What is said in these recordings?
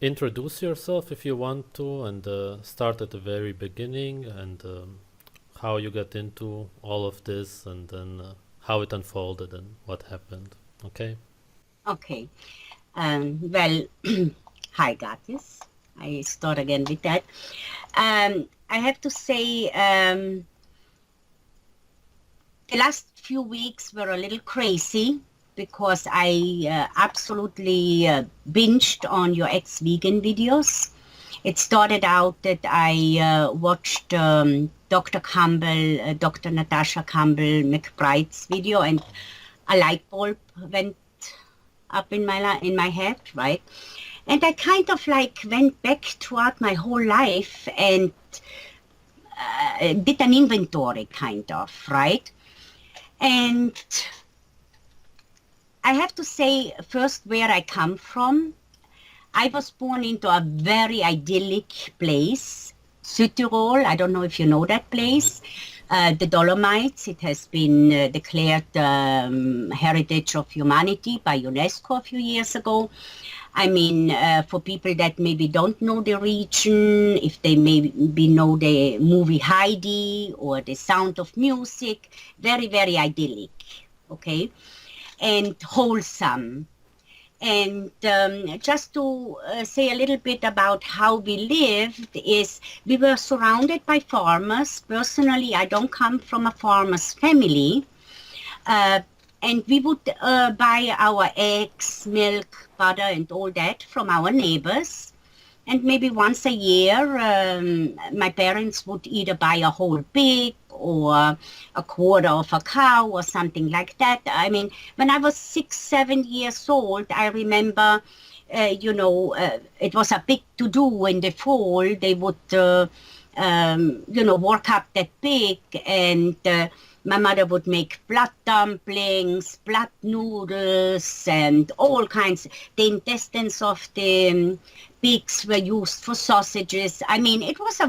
introduce yourself if you want to, and start at the very beginning, and how you got into all of this, and then how it unfolded and what happened. Okay? Okay. Well, hi, Gatis. I start again with that. I have to say, the last few weeks were a little crazy because I absolutely binged on your ex-vegan videos. It started out that I watched Dr. Campbell, Dr. Natasha Campbell McBride's video, and a light bulb went up in my head, right? And I kind of like went back throughout my whole life and did an inventory, kind of, right? And I have to say first where I come from. I was born into a very idyllic place, Südtirol. I don't know if you know that place. The Dolomites, it has been declared Heritage of Humanity by UNESCO a few years ago. I mean, for people that maybe don't know the region, if they maybe know the movie Heidi or the Sound of Music, very, very idyllic, okay, and wholesome. And just to say a little bit about how we lived is we were surrounded by farmers. Personally, I don't come from a farmer's family. And we would buy our eggs, milk, butter, and all that from our neighbors. And maybe once a year, my parents would either buy a whole pig or a quarter of a cow or something like that. I mean, when I was 6, 7 years old, I remember, it was a big to-do in the fall. They would, work up that pig, and my mother would make blood dumplings, blood noodles, and all kinds. The intestines of the pigs were used for sausages. I mean, it was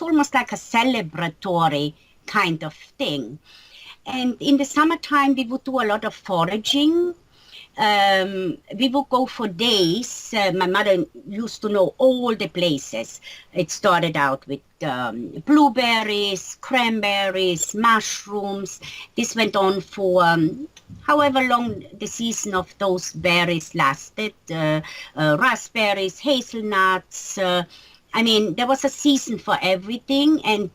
almost like a celebratory kind of thing. And in the summertime, we would do a lot of foraging. We would go for days. My mother used to know all the places. It started out with blueberries, cranberries, mushrooms. This went on for however long the season of those berries lasted. Raspberries, hazelnuts. I mean, there was a season for everything, and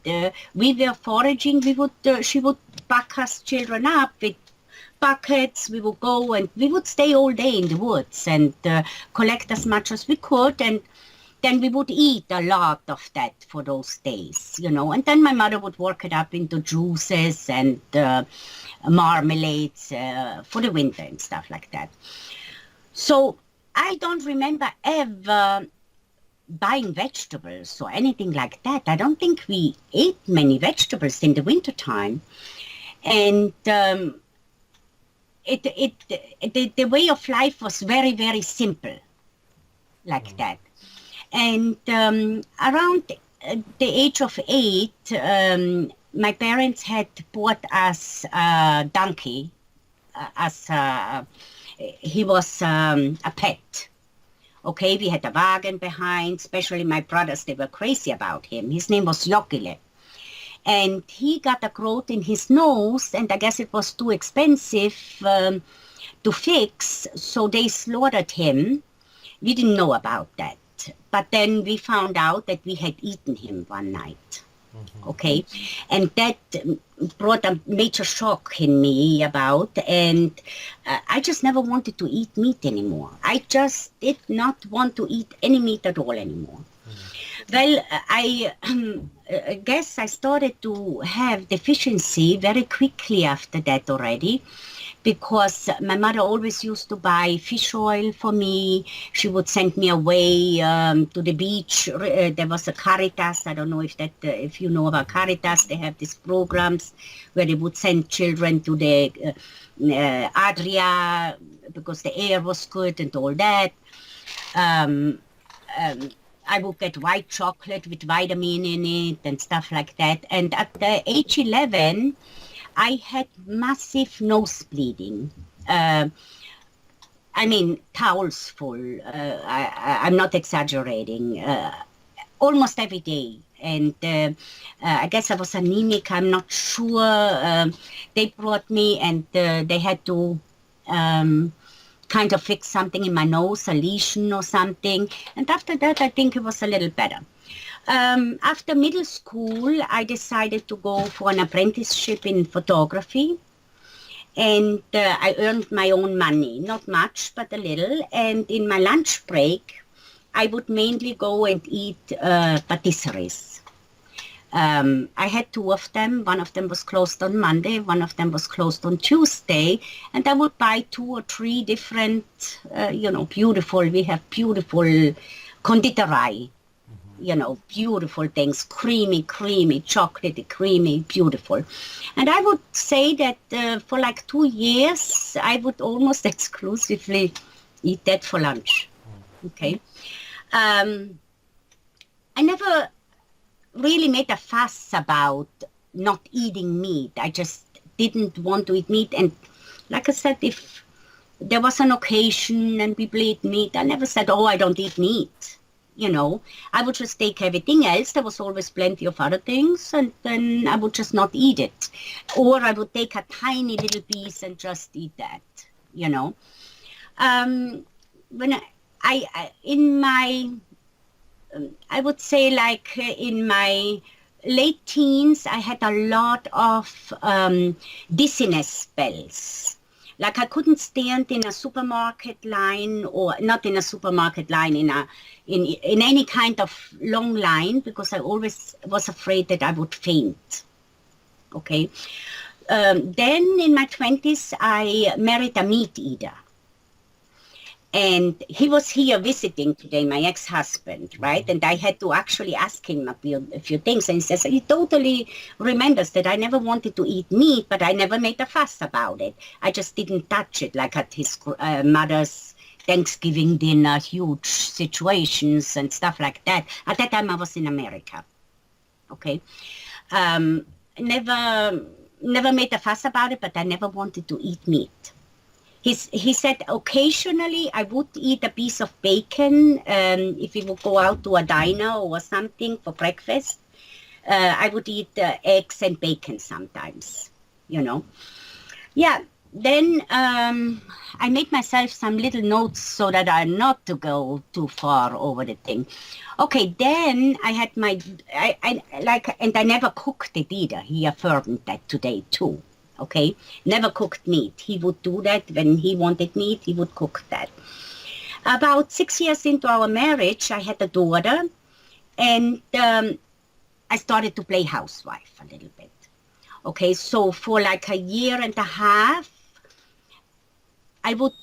we were foraging. She would pack us children up with buckets. We would go and we would stay all day in the woods and collect as much as we could, and then we would eat a lot of that for those days, and then my mother would work it up into juices and marmalades for the winter and stuff like that. So I don't remember ever buying vegetables or anything like that. I don't think we ate many vegetables in the wintertime. And the way of life was very, very simple, like that. And around the age of 8, my parents had bought us a donkey, he was a pet. Okay, we had a wagon behind, especially my brothers, they were crazy about him. His name was Jokile. And he got a growth in his nose, and I guess it was too expensive to fix, so they slaughtered him. We didn't know about that. But then we found out that we had eaten him one night. Okay, and that brought a major shock in me and I just never wanted to eat meat anymore. I just did not want to eat any meat at all anymore. Well, I guess I started to have deficiency very quickly after that already, because my mother always used to buy fish oil for me. She would send me away to the beach. There was a Caritas. I don't know if you know about Caritas. They have these programs where they would send children to the Adria because the air was good and all that. I would get white chocolate with vitamin in it and stuff like that. And at the age 11, I had massive nose bleeding. I mean, towels full. I'm not exaggerating. Almost every day. And I guess I was anemic. I'm not sure. They brought me and they had to kind of fix something in my nose, a lesion or something. And after that, I think it was a little better. After middle school, I decided to go for an apprenticeship in photography. And I earned my own money, not much, but a little. And in my lunch break, I would mainly go and eat patisseries. I had two of them. One of them was closed on Monday. One of them was closed on Tuesday. And I would buy 2 or 3 different, beautiful. We have beautiful conditorei. Beautiful things, creamy, chocolatey, creamy, beautiful. And I would say that for like 2 years, I would almost exclusively eat that for lunch. Okay. I never really made a fuss about not eating meat. I just didn't want to eat meat. And like I said, if there was an occasion and people eat meat, I never said, oh, I don't eat meat. I would just take everything else. There was always plenty of other things, and then I would just not eat it. Or I would take a tiny little piece and just eat that, When I would say like in my late teens, I had a lot of dizziness spells. Like I couldn't stand in a supermarket line, or not in a supermarket line, in any kind of long line, because I always was afraid that I would faint. Okay. Then in my 20s, I married a meat eater. And he was here visiting today, my ex-husband, right? And I had to actually ask him a few things. And he says, he totally remembers that I never wanted to eat meat, but I never made a fuss about it. I just didn't touch it, like at his mother's Thanksgiving dinner, huge situations and stuff like that. At that time, I was in America, okay? Never made a fuss about it, but I never wanted to eat meat. He said occasionally I would eat a piece of bacon if we would go out to a diner or something for breakfast. I would eat eggs and bacon sometimes, Yeah, then I made myself some little notes so that I'm not to go too far over the thing. Okay, then I had and I never cooked it either. He affirmed that today too. Okay, never cooked meat. He would do that when he wanted meat. He would cook that. About 6 years into our marriage, I had a daughter, and I started to play housewife a little bit. Okay, so for like a year and a half, I would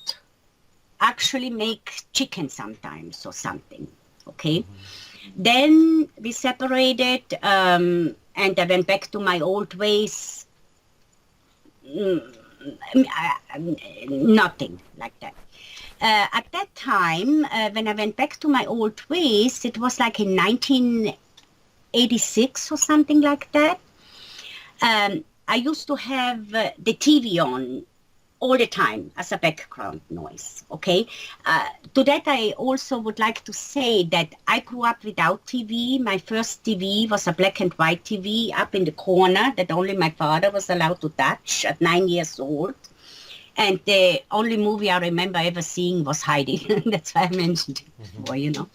actually make chicken sometimes or something. Okay, then we separated, and I went back to my old ways. Nothing like that. At that time, when I went back to my old ways, it was like in 1986 or something like that. I used to have the TV on all the time as a background noise, okay? To that, I also would like to say that I grew up without TV. My first TV was a black and white TV up in the corner that only my father was allowed to touch at 9 years old. And the only movie I remember ever seeing was Heidi. That's why I mentioned it before,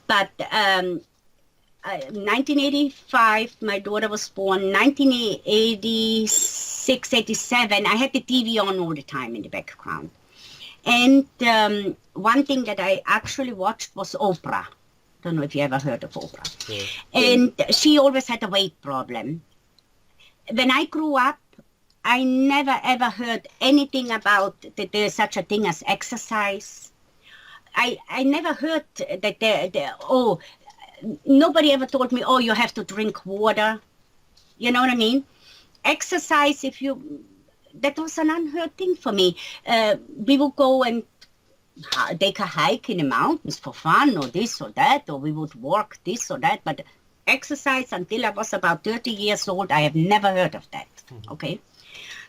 But 1985, my daughter was born. 1986, 87, I had the TV on all the time in the background. And one thing that I actually watched was Oprah. Don't know if you ever heard of Oprah. Sure. And she always had a weight problem. When I grew up, I never ever heard anything about that there's such a thing as exercise. I never heard that nobody ever told me, oh, you have to drink water. You know what I mean? Exercise, that was an unheard thing for me. We would go and take a hike in the mountains for fun or this or that, or we would walk this or that. But exercise until I was about 30 years old, I have never heard of that. Okay?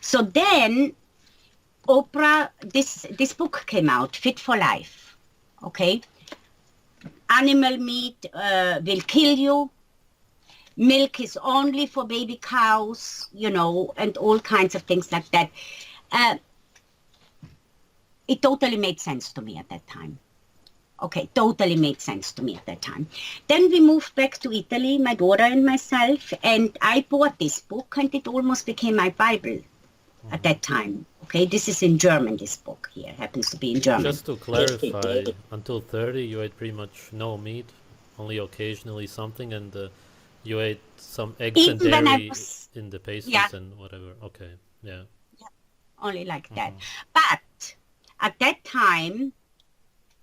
So then Oprah, this book came out, Fit for Life. Okay, animal meat will kill you. Milk is only for baby cows, and all kinds of things like that. It totally made sense to me at that time. Okay, totally made sense to me at that time. Then we moved back to Italy, my daughter and myself, and I bought this book, and it almost became my Bible at that time. Okay, this is in German, this book here, happens to be in German. Just to clarify, until 30 you ate pretty much no meat, only occasionally something, and you ate some eggs Even and when I dairy was, in the pastries yeah, and whatever. Okay, yeah. only like that. Mm-hmm. But at that time,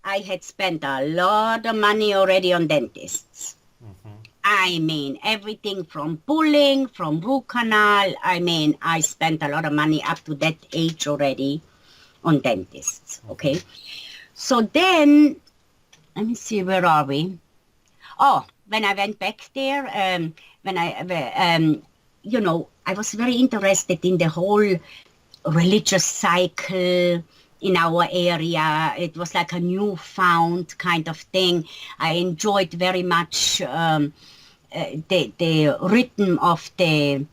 I had spent a lot of money already on dentists. Mm-hmm. I mean, everything from pulling, from root canal. I mean, I spent a lot of money up to that age already on dentists. Okay. So then, let me see, where are we? Oh, when I went back there, I was very interested in the whole religious cycle in our area. It was like a newfound kind of thing. I enjoyed very much the rhythm of the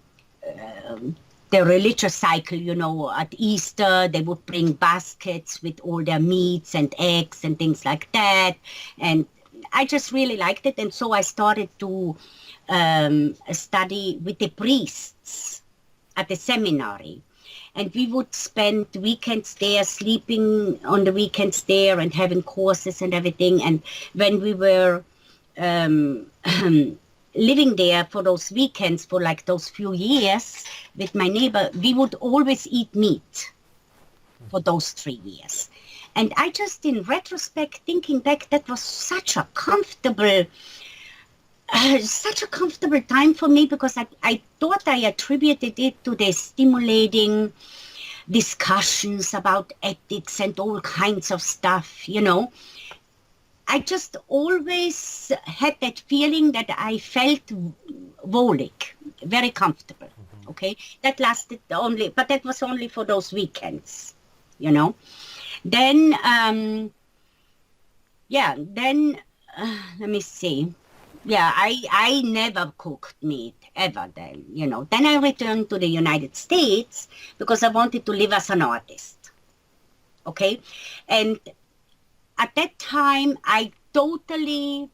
religious cycle. At Easter they would bring baskets with all their meats and eggs and things like that, and I just really liked it. And so I started to study with the priests at the seminary. And we would spend weekends there, sleeping on the weekends there and having courses and everything. And when we were living there for those weekends, for like those few years with my neighbor, we would always eat meat for those 3 years. And I just, in retrospect, thinking back, that was such a comfortable time for me, because I thought I attributed it to the stimulating discussions about ethics and all kinds of stuff. I just always had that feeling that I felt wohlig, very comfortable. Mm-hmm. Okay, that lasted only, but that was only for those weekends. Then let me see. Yeah, I never cooked meat ever then. Then I returned to the United States because I wanted to live as an artist. Okay, and at that time I totally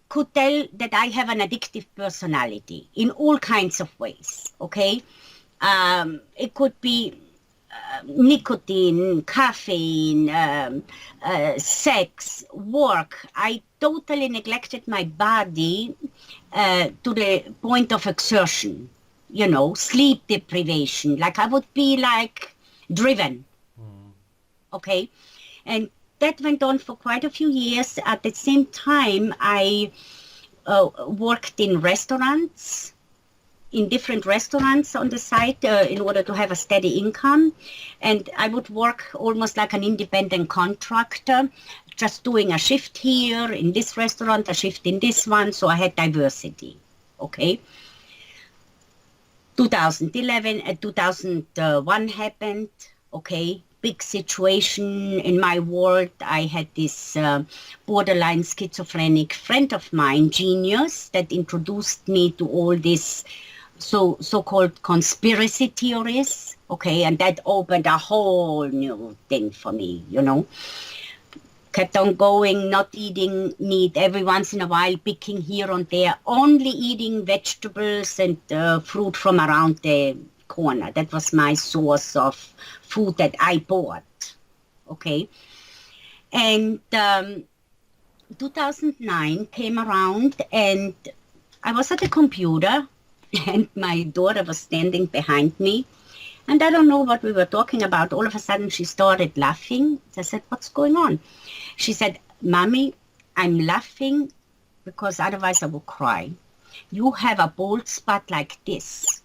could tell that I have an addictive personality in all kinds of ways. Okay, it could be nicotine, caffeine, sex, work. I totally neglected my body to the point of exertion, sleep deprivation. Like I would be like driven. Okay. And that went on for quite a few years. At the same time, I worked in restaurants, in different restaurants on the side in order to have a steady income. And I would work almost like an independent contractor, just doing a shift here in this restaurant, a shift in this one. So I had diversity. Okay. 2011 and 2001 happened. Okay. Big situation in my world. I had this borderline schizophrenic friend of mine, genius, that introduced me to all this so-called conspiracy theories, okay, and that opened a whole new thing for me, Kept on going, not eating meat, every once in a while picking here and there, only eating vegetables and fruit from around the corner. That was my source of food that I bought, okay. And 2009 came around, and I was at the computer, and my daughter was standing behind me, and I don't know what we were talking about. All of a sudden she started laughing. I said, "What's going on?" She said, "Mommy, I'm laughing because otherwise I would cry. You have a bald spot like this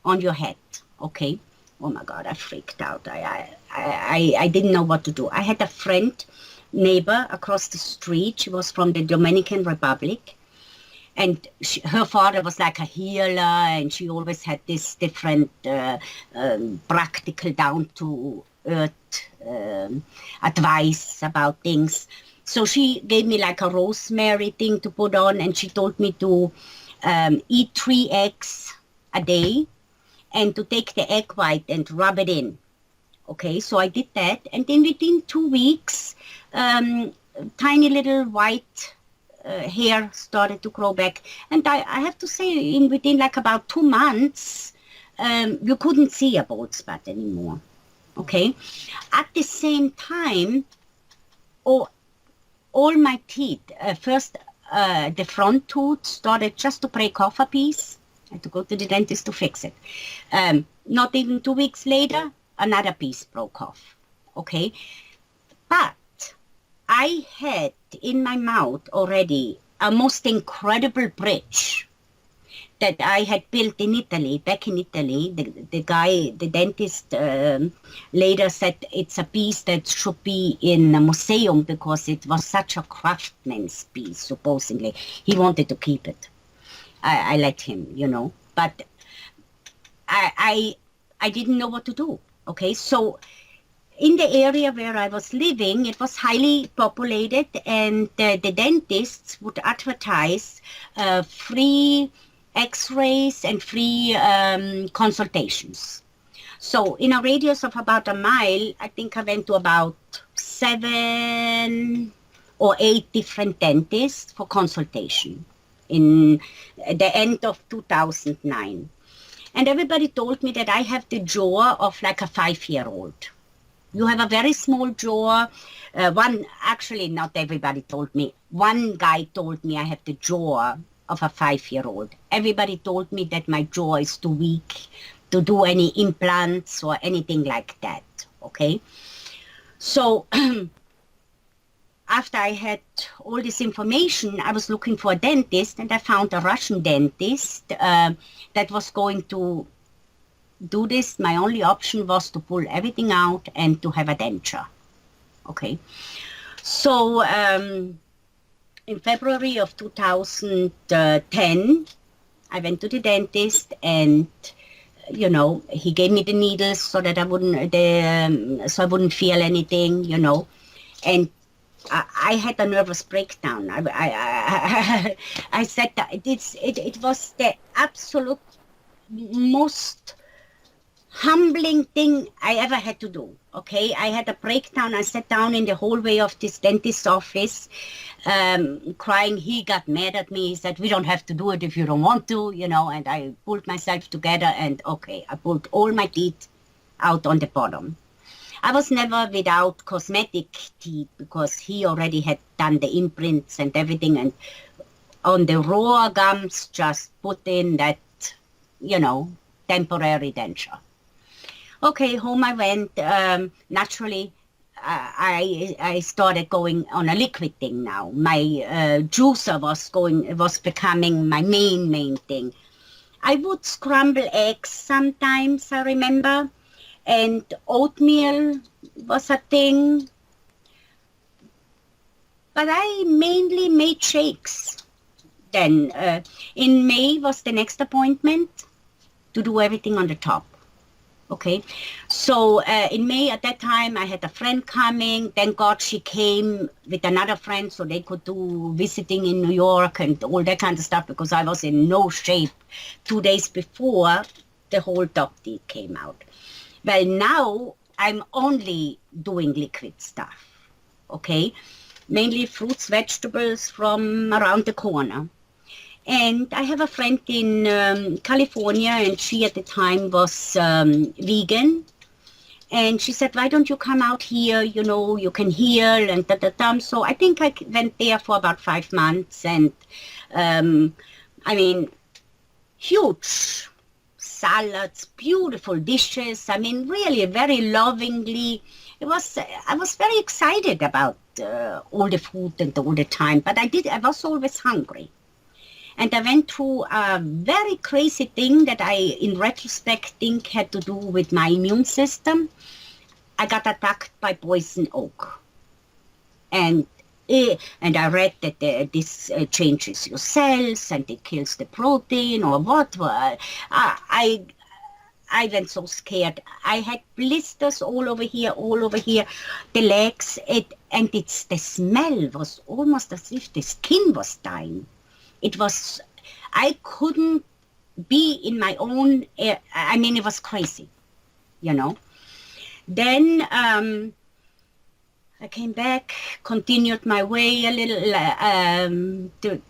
on your head." Okay. Oh my God, I freaked out. I didn't know what to do. I had a neighbor across the street. She was from the Dominican Republic. And her father was like a healer, and she always had this different practical, down-to-earth advice about things. So she gave me like a rosemary thing to put on, and she told me to eat 3 eggs a day and to take the egg white and rub it in. Okay, so I did that, and then within 2 weeks, tiny little white hair started to grow back. And I have to say, within like about 2 months, you couldn't see a bald spot anymore. Okay, at the same time, all my teeth, first the front tooth started just to break off a piece. I had to go to the dentist to fix it. Not even 2 weeks later, another piece broke off. Okay, but I had in my mouth already a most incredible bridge that I had built in Italy, back in Italy. The guy, the dentist, later said it's a piece that should be in a museum because it was such a craftsman's piece, supposedly. He wanted to keep it. I let him, you know, but I didn't know what to do. Okay, so in the area where I was living, it was highly populated, and the dentists would advertise free x-rays and free consultations. So in a radius of about a mile, I think I went to about 7 or 8 different dentists for consultation in the end of 2009. And everybody told me that I have the jaw of like a 5-year-old. You have a very small jaw. Actually, not everybody told me. One guy told me I have the jaw of a 5-year-old. Everybody told me that my jaw is too weak to do any implants or anything like that. Okay. So after I had all this information, I was looking for a dentist, and I found a Russian dentist that was going to do this. My only option was to pull everything out and to have a denture. Okay. So in February of 2010, I went to the dentist, and you know, he gave me the needles so that I wouldn't feel anything, you know, and I had a nervous breakdown. I said that it was the absolute most humbling thing I ever had to do. Okay, I had a breakdown. I sat down in the hallway of this dentist's office, crying. He got mad at me. He said, "We don't have to do it if you don't want to," you know. And I pulled myself together, and okay, I pulled all my teeth out on the bottom. I was never without cosmetic teeth because he already had done the imprints and everything, and on the raw gums just put in that, you know, temporary denture. Okay, home I went. Naturally, I started going on a liquid thing now. My juicer was becoming my main thing. I would scramble eggs sometimes, I remember, and oatmeal was a thing. But I mainly made shakes. Then in May was the next appointment to do everything on the top. Okay, so in May at that time, I had a friend coming. Thank God she came with another friend so they could do visiting in New York and all that kind of stuff, because I was in no shape 2 days before the whole top teeth came out. Well, now I'm only doing liquid stuff, okay? Mainly fruits, vegetables from around the corner. And I have a friend in California, and she at the time was vegan. And she said, "Why don't you come out here? You know, you can heal and da-da-da." So I think I went there for about 5 months. And I mean, huge salads, beautiful dishes. I mean, really very lovingly. I was very excited about all the food and all the time. But I was always hungry. And I went through a very crazy thing that I, in retrospect, think had to do with my immune system. I got attacked by poison oak. And And I read that this changes your cells and it kills the protein or what. I went so scared. I had blisters all over here, the legs. The smell was almost as if the skin was dying. I couldn't be in my own air. I mean, it was crazy, you know. Then I came back, continued my way a little,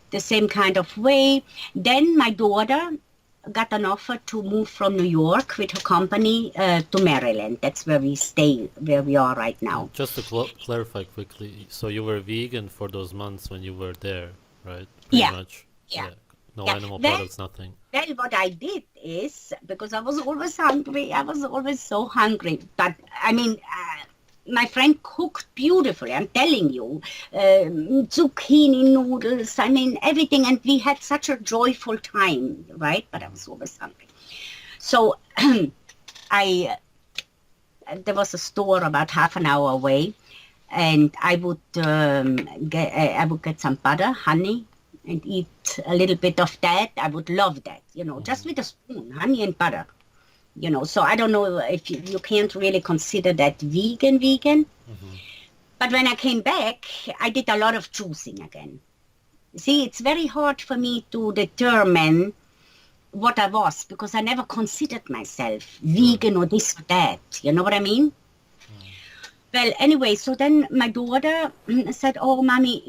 the same kind of way. Then my daughter got an offer to move from New York with her company to Maryland. That's where we are right now. Just to clarify quickly, so you were vegan for those months when you were there, right? Yeah. Much. Yeah. No animal products, nothing. Well, what I did is, because I was always hungry, I was always so hungry. But, I mean, my friend cooked beautifully, I'm telling you. Zucchini noodles, I mean, everything. And we had such a joyful time, right? But I was always hungry. So there was a store about half an hour away. And I would get some butter, honey, and eat a little bit of that. I would love that, just with a spoon, honey and butter, So I don't know if you can't really consider that vegan. Mm-hmm. But when I came back, I did a lot of juicing again. See, it's very hard for me to determine what I was because I never considered myself vegan or this or that. You know what I mean? Well, anyway, so then my daughter said, oh, Mommy,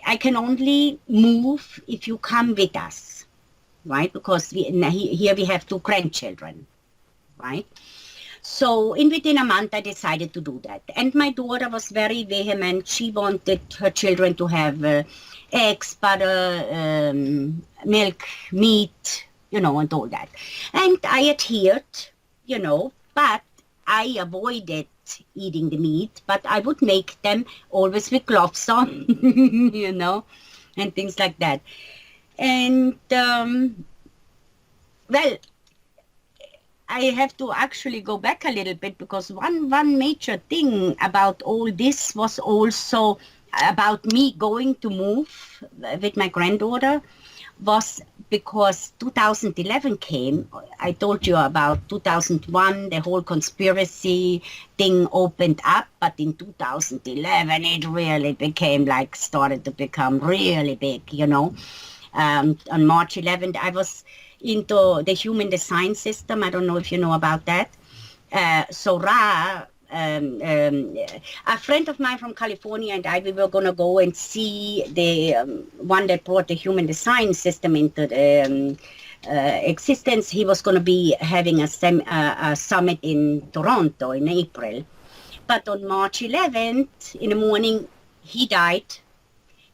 I can only move if you come with us, right? Because here we have 2 grandchildren, right? So within a month, I decided to do that. And my daughter was very vehement. She wanted her children to have eggs, butter, milk, meat, and all that. And I adhered, but I avoided eating the meat, but I would make them always with gloves on, and things like that. And, well, I have to actually go back a little bit because one major thing about all this was also about me going to move with my granddaughter was because 2011 came. I told you about 2001, the whole conspiracy thing opened up, but in 2011 it really started to become really big, On March 11th, I was into the human design system. I don't know if you know about that. So Ra, a friend of mine from California and we were going to go and see the one that brought the human design system into the existence. He was going to be having a summit in Toronto in April. But on March 11th, in the morning, he died.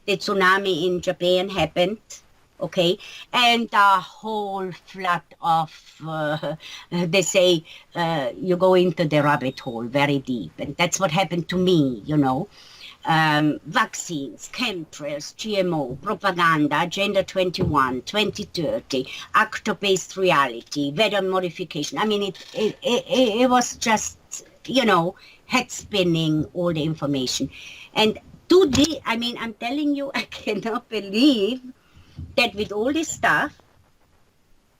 The tsunami in Japan happened. Okay, and a whole flood of, they say, you go into the rabbit hole very deep. And that's what happened to me, Vaccines, chemtrails, GMO, propaganda, Agenda 21, 2030, actor-based reality, weather modification. I mean, it was just, head spinning, all the information. And today, I mean, I'm telling you, I cannot believe that with all this stuff,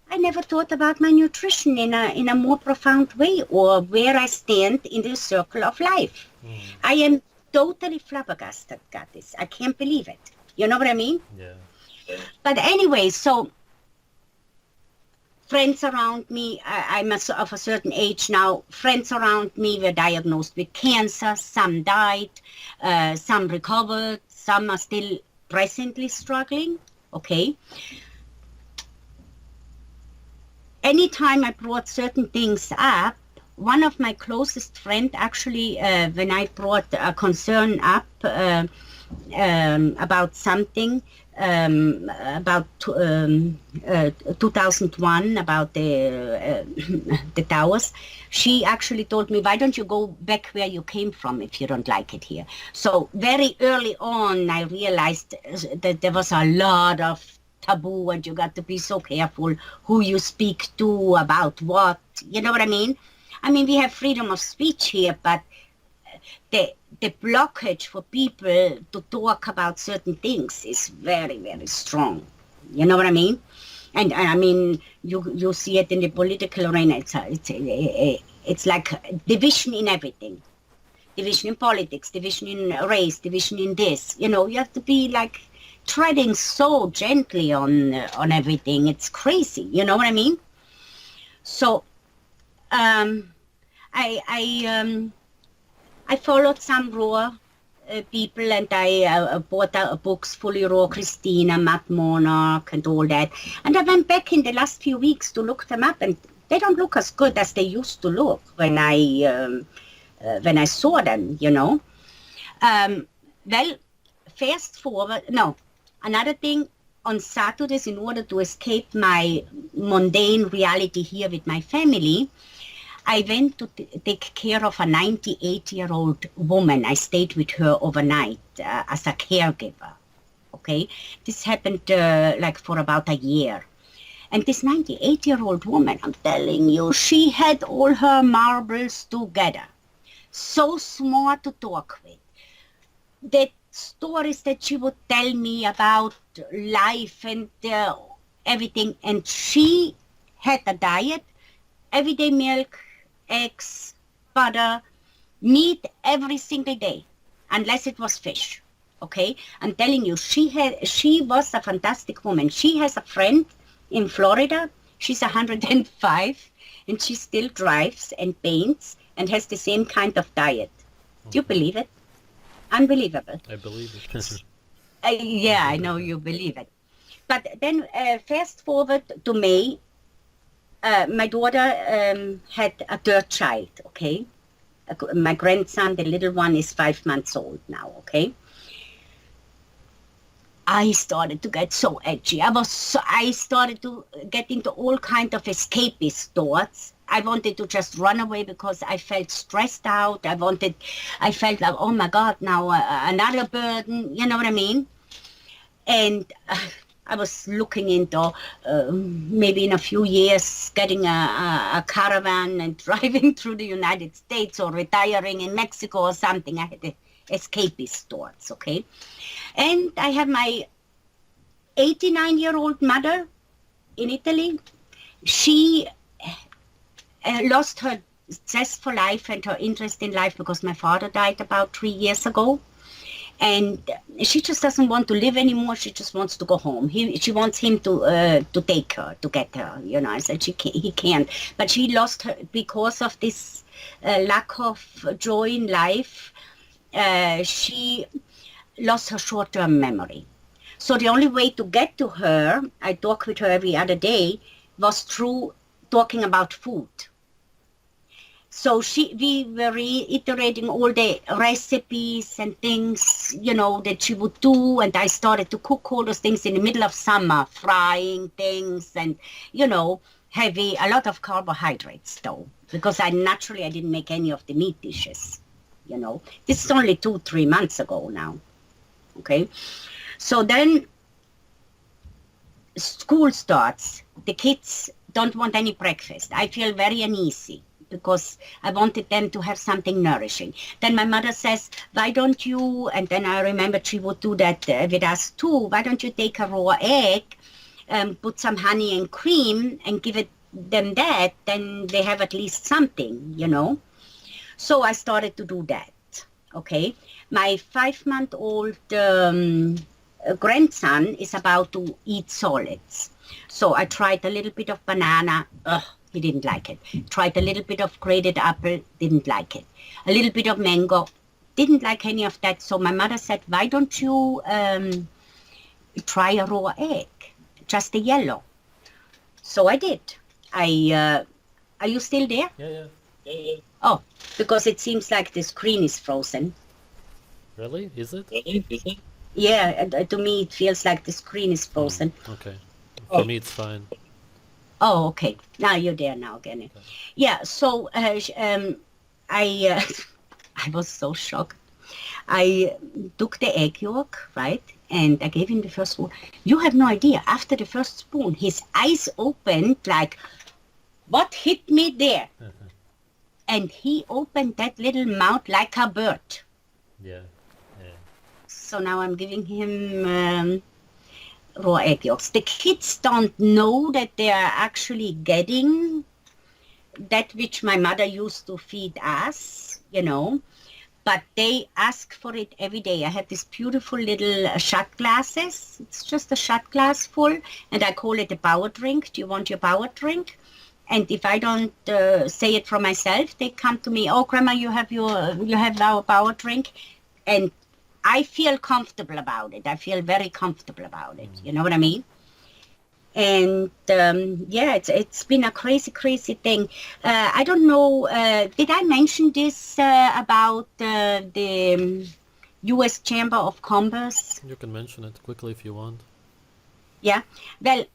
I never thought about my nutrition in a more profound way or where I stand in the circle of life. I am totally flabbergasted, Gatis. I can't believe it. You know what I mean? Yeah. But anyway, so friends around me, I'm of a certain age now, friends around me were diagnosed with cancer. Some died, some recovered, some are still presently struggling. Okay. Anytime I brought certain things up, one of my closest friends actually, when I brought a concern up about something, about 2001, about the towers, she actually told me, why don't you go back where you came from if you don't like it here? So very early on, I realized that there was a lot of taboo and you got to be so careful who you speak to about what, you know what I mean? I mean, we have freedom of speech here, but the blockage for people to talk about certain things is very, very strong. You know what I mean? And I mean, you see it in the political arena. It's like division in everything. Division in politics, division in race, division in this. You know, you have to be like treading so gently on everything. It's crazy. You know what I mean? So I followed some raw people, and I bought books fully raw, Christina, Matt Monarch, and all that. And I went back in the last few weeks to look them up, and they don't look as good as they used to look when I saw them, you know. Well, fast forward, no, another thing, on Saturdays, in order to escape my mundane reality here with my family, I went to take care of a 98-year-old woman. I stayed with her overnight as a caregiver, okay? This happened like for about a year. And this 98-year-old woman, I'm telling you, she had all her marbles together. So smart to talk with. The stories that she would tell me about life and everything. And she had a diet, everyday milk, eggs, butter, meat every single day, unless it was fish. Okay? I'm telling you, she was a fantastic woman. She has a friend in Florida. She's 105, and she still drives and paints and has the same kind of diet. Do you believe it? Unbelievable. I believe it. Yeah, I know you believe it. But then fast forward to May, my daughter had a third child, okay? My grandson, the little one, is 5 months old now, okay? I started to get so edgy. I started to get into all kinds of escapist thoughts. I wanted to just run away because I felt stressed out. I felt like, oh my God, now another burden, you know what I mean? And I was looking into maybe in a few years getting a caravan and driving through the United States or retiring in Mexico or something. I had the escapist thoughts, okay? And I have my 89-year-old mother in Italy. She lost her zest for life and her interest in life because my father died about 3 years ago. And she just doesn't want to live anymore. She just wants to go home. She wants him to take her, to get her. You know, I said he can't. But she lost her because of this lack of joy in life. She lost her short-term memory. So the only way to get to her, I talk with her every other day, was through talking about food. So we were reiterating all the recipes and things, you know, that she would do. And I started to cook all those things in the middle of summer, frying things and, you know, a lot of carbohydrates though, because I didn't make any of the meat dishes, you know. This is only 2-3 months ago now, okay? So then school starts. The kids don't want any breakfast. I feel very uneasy, because I wanted them to have something nourishing. Then my mother says, why don't you, and then I remembered she would do that with us too, why don't you take a raw egg, put some honey and cream and give them that, then they have at least something, you know. So I started to do that, okay. My 5-month-old grandson is about to eat solids. So I tried a little bit of banana, he didn't like it. Tried a little bit of grated apple, didn't like it. A little bit of mango, didn't like any of that. So my mother said, why don't you try a raw egg, just a yellow? So I did. Are you still there? Yeah. Oh, because it seems like the screen is frozen. Really? Is it? Yeah, to me it feels like the screen is frozen. Okay. For me it's fine. Oh, okay. Now you're there now again. Okay. Yeah, so I was so shocked. I took the egg yolk, right? And I gave him the first spoon. You have no idea. After the first spoon, his eyes opened like, what hit me there? And he opened that little mouth like a bird. Yeah. Yeah. So now I'm giving him raw egg yolks. The kids don't know that they are actually getting that which my mother used to feed us, but they ask for it every day. I have these beautiful little shot glasses. It's just a shot glass full, and I call it a power drink. Do you want your power drink? And if I don't say it for myself, they come to me. Oh, Grandma, you have our power drink, and I feel comfortable about it. I feel very comfortable about it. You know what I mean? And yeah, it's been a crazy thing. I don't know. Did I mention this about the U.S. Chamber of Commerce? You can mention it quickly if you want. Yeah. Well,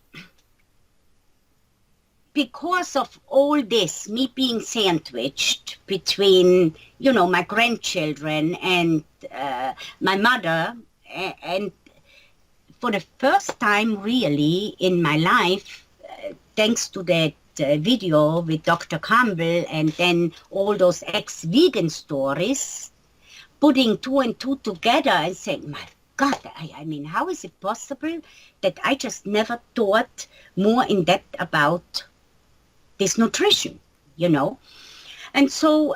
because of all this, me being sandwiched between, my grandchildren and my mother, and for the first time really in my life, thanks to that video with Dr. Campbell and then all those ex-vegan stories, putting two and two together and saying, my God, I mean, how is it possible that I just never thought more in depth about this nutrition, And so,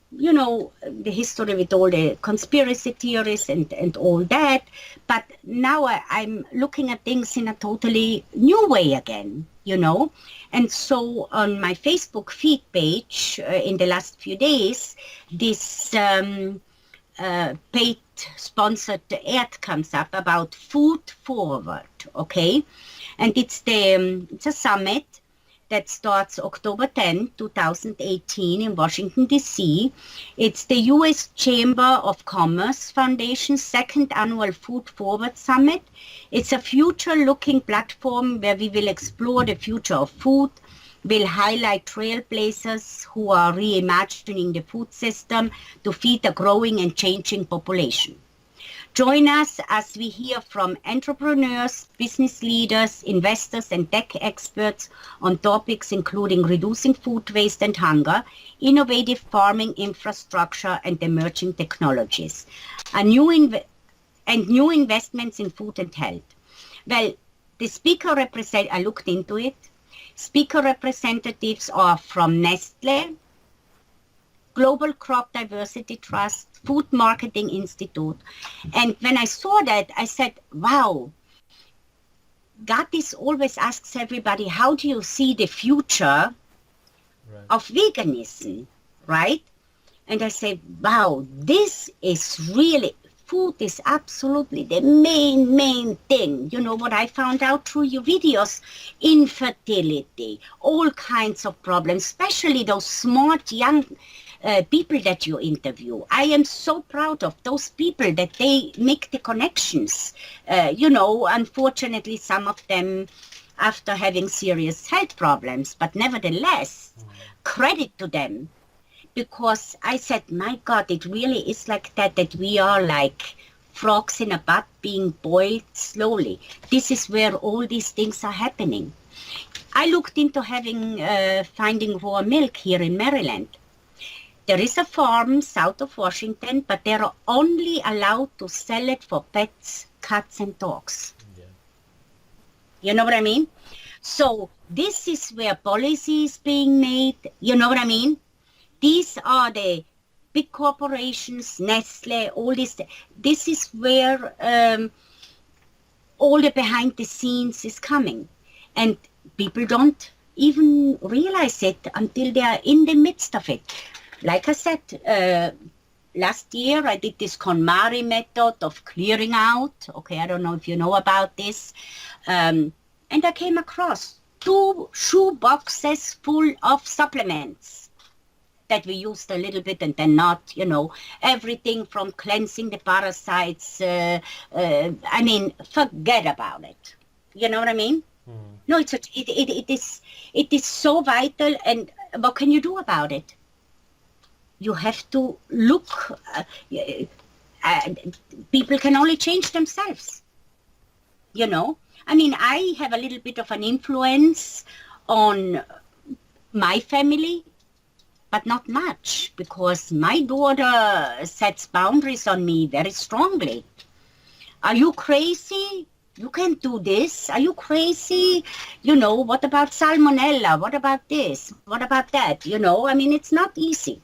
the history with all the conspiracy theories and all that. But now I'm looking at things in a totally new way again, And so on my Facebook feed page in the last few days, this paid sponsored ad comes up about food forward, okay? And it's a summit that starts October 10, 2018 in Washington, D.C. It's the U.S. Chamber of Commerce Foundation's second annual Food Forward Summit. It's a future-looking platform where we will explore the future of food. We'll highlight trailblazers who are reimagining the food system to feed a growing and changing population. Join us as we hear from entrepreneurs, business leaders, investors, and tech experts on topics including reducing food waste and hunger, innovative farming infrastructure, and emerging technologies, and new investments in food and health. Well, the I looked into it. Speaker representatives are from Nestle, Global Crop Diversity Trust, Food Marketing Institute. And when I saw that, I said, wow, Gatis always asks everybody, how do you see the future of veganism, right? And I say, wow, this is really, food is absolutely the main thing. You know what I found out through your videos? Infertility, all kinds of problems, especially those smart young people that you interview. I am so proud of those people that they make the connections. Unfortunately, some of them after having serious health problems, but nevertheless, credit to them. Because I said, my God, it really is like that we are like frogs in a pot being boiled slowly. This is where all these things are happening. I looked into finding raw milk here in Maryland. There is a farm south of Washington, but they're only allowed to sell it for pets, cats, and dogs. Yeah. You know what I mean? So this is where policy is being made. You know what I mean? These are the big corporations, Nestle, all this. This is where all the behind the scenes is coming. And people don't even realize it until they are in the midst of it. Like I said, last year I did this KonMari method of clearing out. Okay, I don't know if you know about this. And I came across 2 shoe boxes full of supplements that we used a little bit and then not, everything from cleansing the parasites. Forget about it. You know what I mean? No, it is so vital. And what can you do about it? You have to look. People can only change themselves. I have a little bit of an influence on my family, but not much, because my daughter sets boundaries on me very strongly. Are you crazy? You can't do this. Are you crazy? What about salmonella? What about this? What about that? I mean, it's not easy,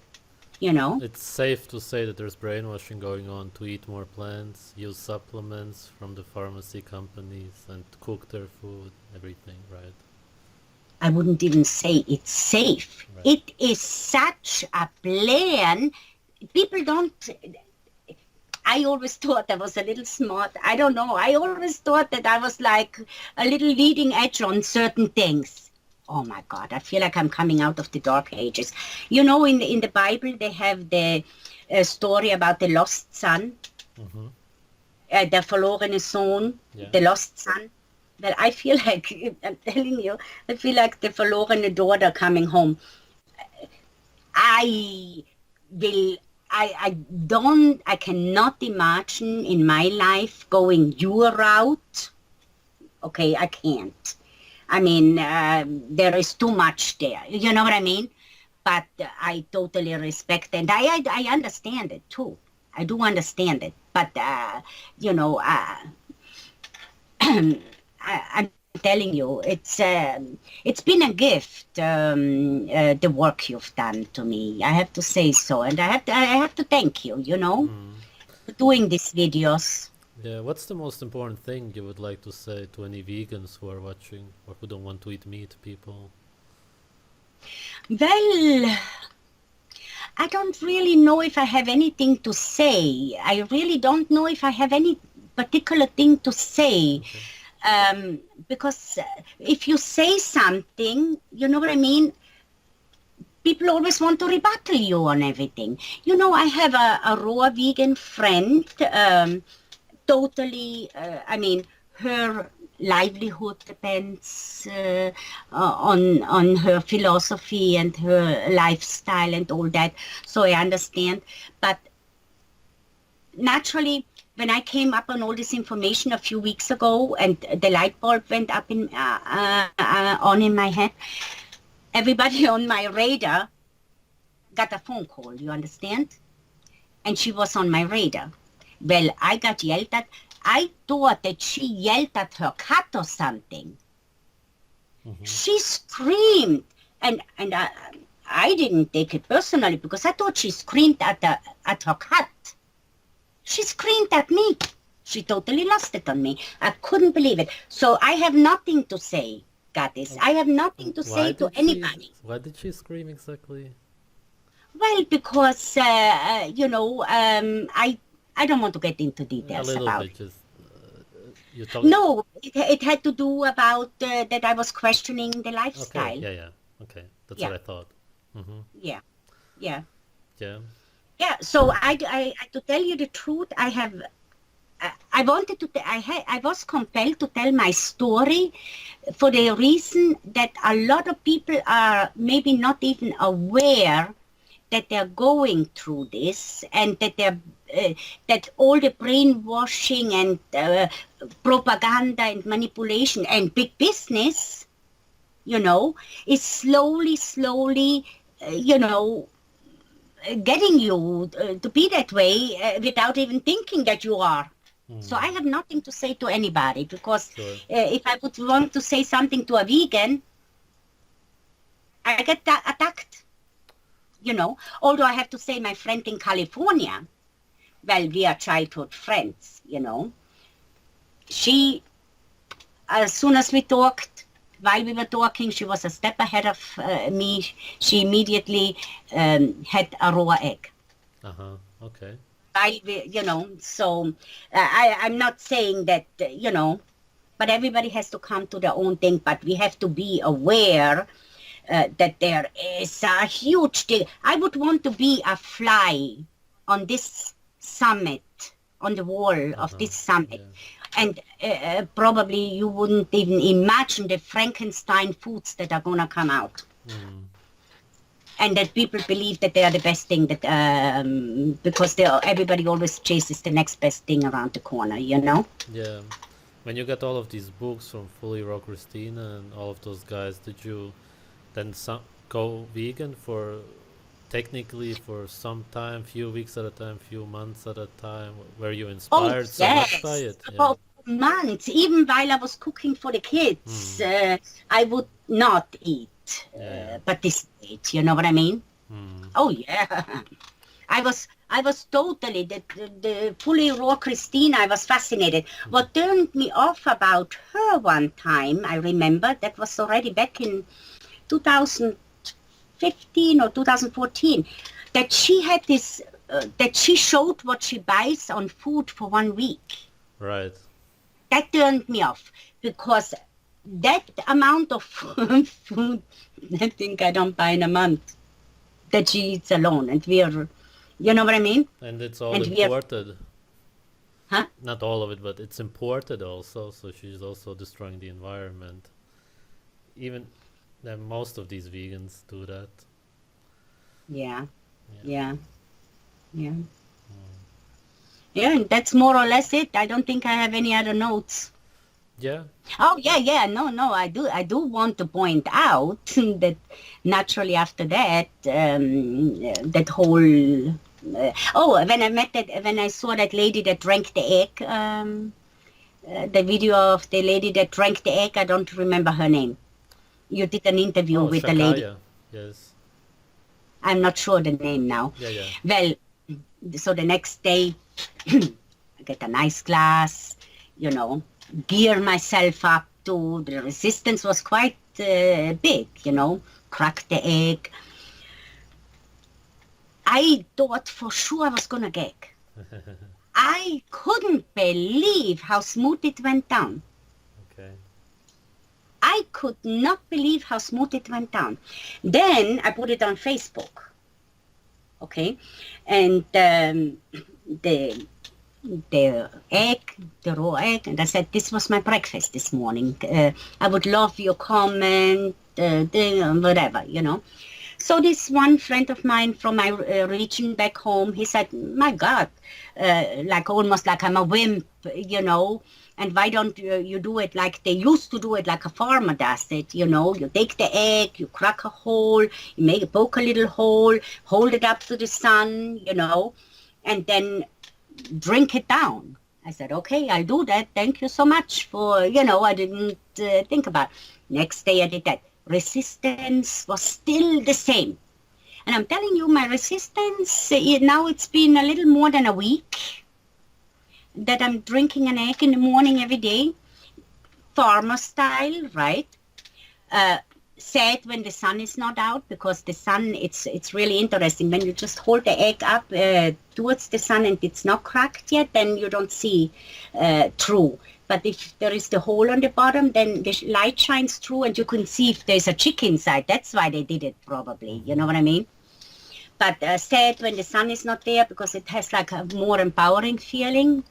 It's safe to say that there's brainwashing going on to eat more plants, use supplements from the pharmacy companies, and cook their food, everything, right? I wouldn't even say it's safe. Right. It is such a plan. People don't. I always thought I was a little smart. I don't know. I always thought that I was like a little leading edge on certain things. Oh my God, I feel like I'm coming out of the dark ages. In the Bible, they have the story about the lost son, Mm-hmm. the verlorene Sohn, Yeah. the lost son. Well, I feel like, I'm telling you, I feel like the verlorene daughter coming home. I cannot imagine in my life going your route. Okay, I can't. I mean, there is too much there. You know what I mean? But I totally respect and I understand it too. I do understand it. But, I'm telling you, it's been a gift, the work you've done to me. I have to say so, and I have to thank you, for doing these videos. Yeah, what's the most important thing you would like to say to any vegans who are watching or who don't want to eat meat, people? Well, I don't really know if I have anything to say. I really don't know if I have any particular thing to say. Okay. Because if you say something, you know what I mean? People always want to rebuttal you on everything. I have a raw vegan friend, totally, I mean, her livelihood depends on her philosophy and her lifestyle and all that. So I understand. But naturally, when I came up on all this information a few weeks ago and the light bulb went up on in my head, everybody on my radar got a phone call, you understand? And she was on my radar. Well, I got yelled at. I thought that she yelled at her cat or something. Mm-hmm. She screamed, and I didn't take it personally because I thought she screamed at her cat. She screamed at me. She totally lost it on me. I couldn't believe it. So I have nothing to say, Gaddis. I have nothing to say to anybody. Why did she scream exactly? Well, because, I don't want to get into details A little about bit, it. just you talk. No, it had to do about that I was questioning the Okay, lifestyle. yeah. Okay, that's Yeah. what I thought. Mm-hmm. Yeah, yeah. Yeah. Yeah, so I to tell you the truth, I wanted to, I was compelled to tell my story for the reason that a lot of people are maybe not even aware that they're going through this and that that all the brainwashing and propaganda and manipulation and big business, is slowly, getting you to be that way without even thinking that you are. So I have nothing to say to anybody because Sure. if I would want to say something to a vegan, I get attacked. Although I have to say my friend in California, well, we are childhood friends, She, as soon as we talked, while we were talking, she was a step ahead of me. She immediately had a raw egg. Uh-huh. Okay. While we, so I'm not saying that, but everybody has to come to their own thing, but we have to be aware that there is a huge deal. I would want to be a fly on this summit, on the wall of this summit. Yeah. And probably you wouldn't even imagine the Frankenstein foods that are going to come out. And that people believe that they are the best thing, that because everybody always chases the next best thing around the corner, Yeah. When you get all of these books from Fully Raw Christina and all of those guys, did you then go vegan for technically for some time, few weeks at a time, few months at a time? Were you Oh, inspired so much by yes, it? Yeah. for months. Even while I was cooking for the kids, Hmm. I would not eat, Yeah, yeah. participate. You know what I mean? Hmm. Oh yeah. I was totally the fully raw Christina. I was fascinated. What turned me off about her one time, I remember, that was already back in 2015 or 2014, that she had this, that she showed what she buys on food for 1 week. Right. That turned me off because that amount of food, I think I don't buy in a month that she eats alone. And we are, you know what I mean? And it's all And we are, imported. huh? Not all of it, but it's imported also. So she's also destroying the environment. Even most of these vegans do that. Yeah, Yeah. yeah, yeah. Mm. Yeah, and that's more or less it. I don't think I have any other notes. Yeah. Oh, yeah, yeah. No, no, I do want to point out that naturally after that, that whole, when I saw that lady that drank the egg, the video of the lady that drank the egg, I don't remember her name. You did an interview Oh, with the lady. Shakaya. Yes. I'm not sure the name now. Yeah, yeah. Well, so the next day, I get a nice glass, gear myself up to, the resistance was quite big, crack the egg. I thought for sure I was going to gag. I couldn't believe how smooth it went down. Okay. I could not believe how smooth it went down. Then I put it on Facebook. Okay. And the egg, the raw egg, and I said, this was my breakfast this morning. I would love your comment, whatever, So this one friend of mine from my region back home, he said, my God, like almost like I'm a wimp, and why don't you do it like they used to do it, like a farmer does it, you take the egg, you crack a hole, you poke a little hole, hold it up to the sun, and then drink it down. I said, okay, I'll do that. Thank you so much for, I didn't think about it. Next day I did that. Resistance was still the same. And I'm telling you, my resistance, now it's been a little more than a week that I'm drinking an egg in the morning every day, farmer style, right? Sad when the sun is not out, because the sun, it's really interesting. When you just hold the egg up towards the sun and it's not cracked yet, then you don't see through. But if there is the hole on the bottom, then the light shines through and you can see if there's a chick inside. That's why they did it, probably. You know what I mean? But sad when the sun is not there, because it has like a more empowering feeling,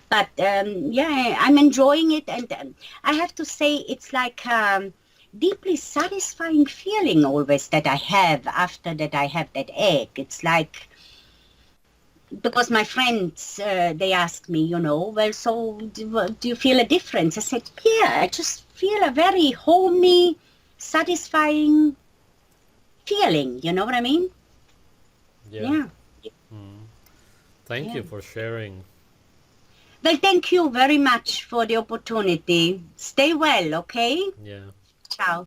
But yeah, I'm enjoying it. And I have to say, it's like deeply satisfying feeling always that I have after that I have that egg. It's like, because my friends, they ask me, well, so do you feel a difference? I said, yeah, I just feel a very homey, satisfying feeling. You know what I mean? Yeah. Yeah. Thank Yeah. you for sharing. Well, thank you very much for the opportunity. Stay well, okay? Yeah. Ciao.